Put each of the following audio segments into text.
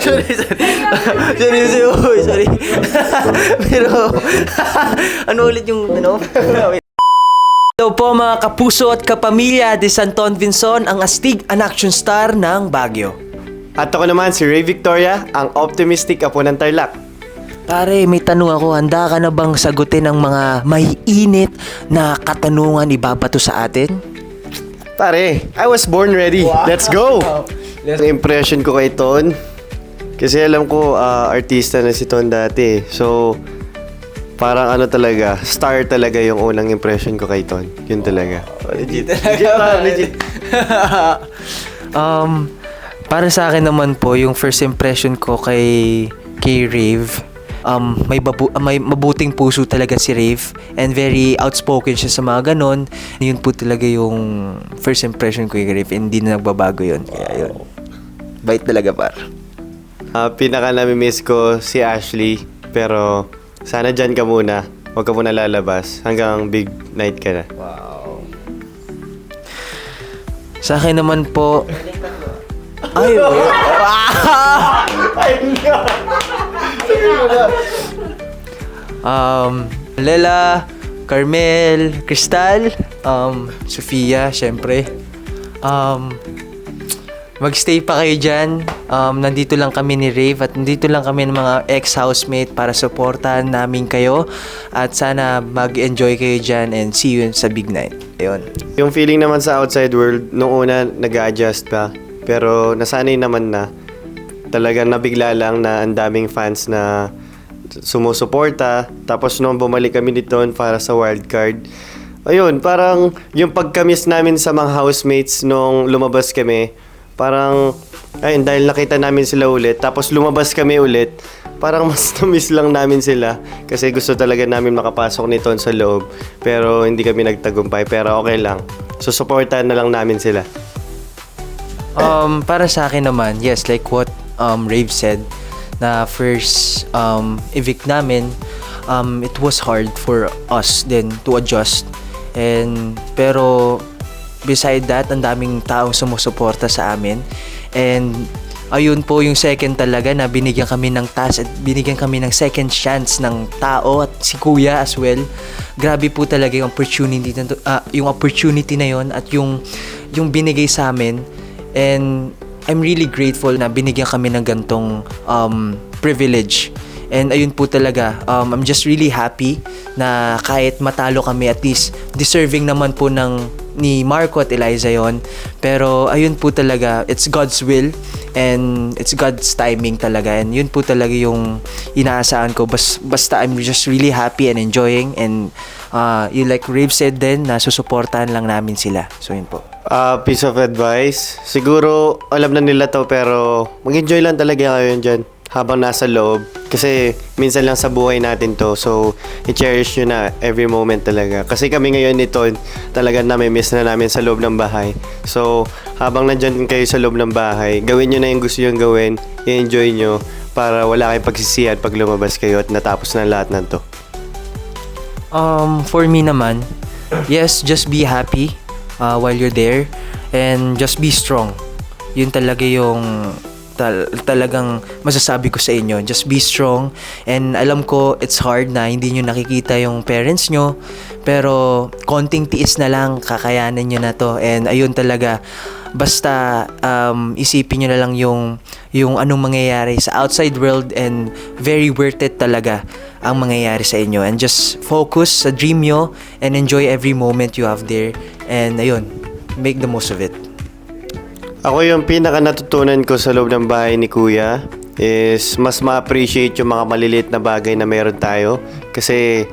Sorry. Sorry. Pero, ano ulit yung, Hello po mga kapuso at kapamilya de Santon Vinson, ang astig an action star ng Baguio. At ako naman si Ray Victoria, ang optimistic apo ng Tarlac. Pare, may tanong ako, handa ka na bang sagutin ang mga maiinit na katanungan ibabato sa atin? Pare, I was born ready. Let's go! Ang impression ko kay Ton, kasi alam ko artista na si Ton dati. So, parang ano talaga, star talaga yung unang impression ko kay Ton. Yun talaga. Legit. Legit. Para sa akin naman po, yung first impression ko kay Rave, may mabuting puso talaga si Rave and very outspoken siya sa mga ganon. Yun po talaga yung first impression ko kay Rave, hindi na nagbabago yun. Kaya yun, bait talaga par. Pinaka nami-miss ko si Ashley, pero sana dyan ka muna. Huwag ka muna lalabas hanggang big night ka na. Wow. Sa akin naman po, ay, Lela, Carmel, Crystal, Sofia, syempre. Mag-stay pa kayo dyan. Nandito lang kami ni Rave at nandito lang kami ng mga ex-housemate para supportahan namin kayo. At sana mag-enjoy kayo dyan and see you sa big night. Ayun. Yung feeling naman sa outside world, nung una nag-a-adjust pa. Pero nasanay naman na. Talagang nabigla lang na ang daming fans na sumusuporta. Tapos nung bumalik kami dito para sa wildcard, ayun, parang yung pagkamiss namin sa mga housemates nung lumabas kami, parang, ayun, dahil nakita namin sila ulit, tapos lumabas kami ulit, parang mas na-miss lang namin sila. Kasi gusto talaga namin makapasok nito sa loob. Pero hindi kami nagtagumpay, pero okay lang. Susuportahan na lang namin sila. Para sa akin naman, yes, like what Rave said, na first evict namin, it was hard for us then to adjust. Pero beside that, ang daming taong sumusuporta sa amin. And ayun po yung second talaga na binigyan kami ng task at binigyan kami ng second chance ng tao at si Kuya as well. Grabe po talaga yung opportunity na yon at yung binigay sa amin. And I'm really grateful na binigyan kami ng gantong privilege. And ayun po talaga, I'm just really happy na kahit matalo kami, at least deserving naman po ni Marco at Eliza yon. Pero ayun po talaga, it's God's will and it's God's timing talaga. And yun po talaga yung inaasahan ko. Basta I'm just really happy and enjoying. And you like Rave said din, na susuportahan lang namin sila. So yun po. Piece of advice, siguro alam na nila to, pero mag-enjoy lang talaga kayo dyan habang nasa loob. Kasi minsan lang sa buhay natin to, so i-cherish nyo na every moment talaga. Kasi kami ngayon nito, talaga nami-miss na namin sa loob ng bahay. So habang nandyan kayo sa loob ng bahay, gawin nyo na yung gusto yung gawin, i-enjoy nyo para wala kayong pagsisihan pag lumabas kayo at natapos na lahat ng to. For me naman, yes, just be happy while you're there and just be strong. Yun talaga yung talagang masasabi ko sa inyo. Just be strong. And alam ko it's hard na hindi nyo nakikita yung parents nyo, pero konting tiis na lang, kakayanin nyo na to. And ayun talaga, basta isipin nyo na lang yung anong mangyayari sa outside world, and very worth it talaga ang mangyayari sa inyo. And just focus sa dream nyo and enjoy every moment you have there. And ayun, make the most of it. Ako yung pinaka natutunan ko sa loob ng bahay ni Kuya is mas ma-appreciate yung mga maliliit na bagay na meron tayo. Kasi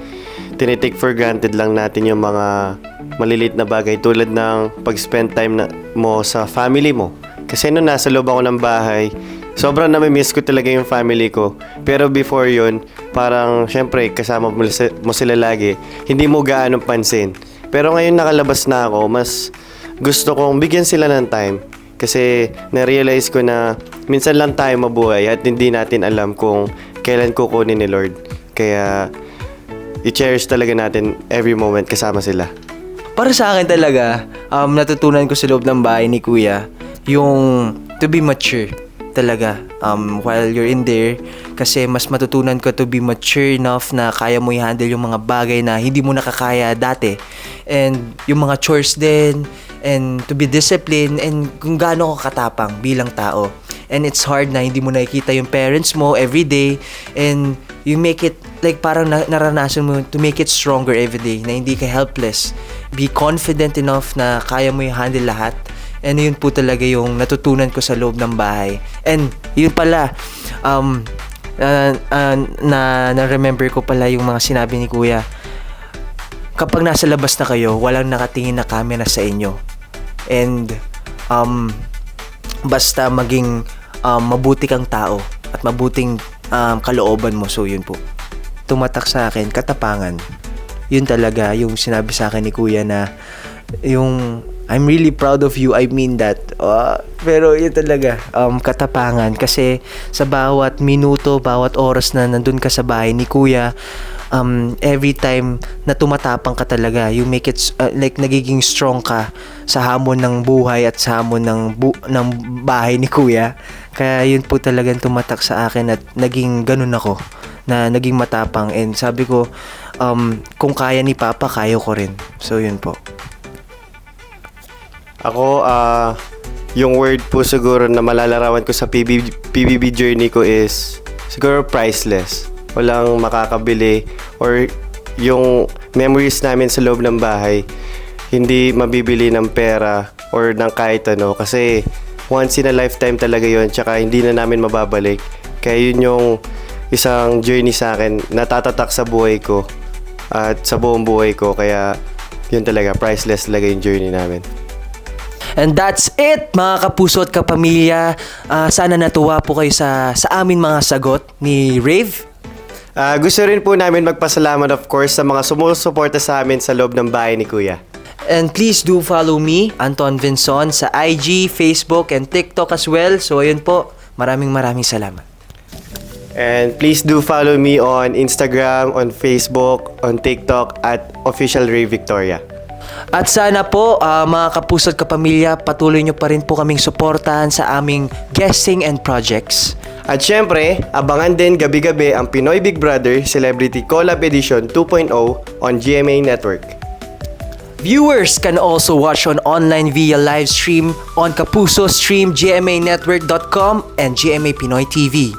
tinitake for granted lang natin yung mga maliliit na bagay, tulad ng pag-spend time mo sa family mo. Kasi nung nasa loob ako ng bahay, sobrang nami-miss ko talaga yung family ko. Pero before yun, parang syempre kasama mo sila lagi, hindi mo gaano pansin. Pero ngayon nakalabas na ako, mas gusto kong bigyan sila ng time. Kasi na-realize ko na minsan lang tayo mabuhay at hindi natin alam kung kailan kukunin ni Lord. Kaya i-cherish talaga natin every moment kasama sila. Para sa akin talaga, natutunan ko sa loob ng bahay ni Kuya, yung to be mature. talaga while you're in there kasi mas matutunan ka to be mature enough na kaya mo i-handle yung mga bagay na hindi mo nakakaya dati. And yung mga chores din, and to be disciplined, and kung gaano ka katapang bilang tao. And it's hard na hindi mo nakikita yung parents mo every day, and you make it like parang naranasan mo to make it stronger every day, na hindi ka helpless. Be confident enough na kaya mo i-handle lahat. And yun po talaga yung natutunan ko sa loob ng bahay. And yun pala, na-remember ko pala yung mga sinabi ni Kuya. Kapag nasa labas na kayo, walang nakatingin na camera sa inyo. And basta maging mabuti kang tao at mabuting kalooban mo. So yun po. Tumatak sa akin, katapangan. Yun talaga yung sinabi sa akin ni Kuya na yung I'm really proud of you, I mean that. Pero yun talaga, katapangan. Kasi sa bawat minuto, bawat oras na nandun ka sa bahay ni Kuya, every time na tumatapang ka talaga, you make it, like nagiging strong ka sa hamon ng buhay at sa hamon ng bahay ni Kuya. Kaya yun po talagang tumatak sa akin at naging ganun ako, na naging matapang. And sabi ko, kung kaya ni Papa, kaya ko rin. So yun po. Ako, yung word po siguro na malalarawan ko sa PBB journey ko is siguro priceless. Walang makakabili, or yung memories namin sa loob ng bahay hindi mabibili ng pera or ng kahit ano, kasi once in a lifetime talaga yon, tsaka hindi na namin mababalik. Kaya yun yung isang journey sa akin, natatatak sa buhay ko at sa buong buhay ko. Kaya yun talaga, priceless talaga yung journey namin. And that's it, mga kapuso at kapamilya. Sana natuwa po kayo sa amin mga sagot ni Rave. Gusto rin po namin magpasalamat of course sa mga sumusuporta sa amin sa loob ng bahay ni Kuya. And please do follow me, Anton Vinson, sa IG, Facebook, and TikTok as well. So ayun po, maraming salamat. And please do follow me on Instagram, on Facebook, on TikTok at Official Rave Victoria. At sana po, mga kapuso at kapamilya, patuloy nyo pa rin po kaming suportahan sa aming guesting and projects. At syempre, abangan din gabi-gabi ang Pinoy Big Brother Celebrity Collab Edition 2.0 on GMA Network. Viewers can also watch on online via live stream on Kapuso Stream, GMANetwork.com, and GMA Pinoy TV.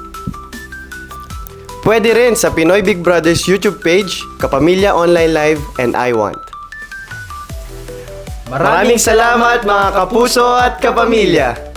Pwede rin sa Pinoy Big Brother's YouTube page, Kapamilya Online Live, and I Want. Maraming salamat mga kapuso at kapamilya!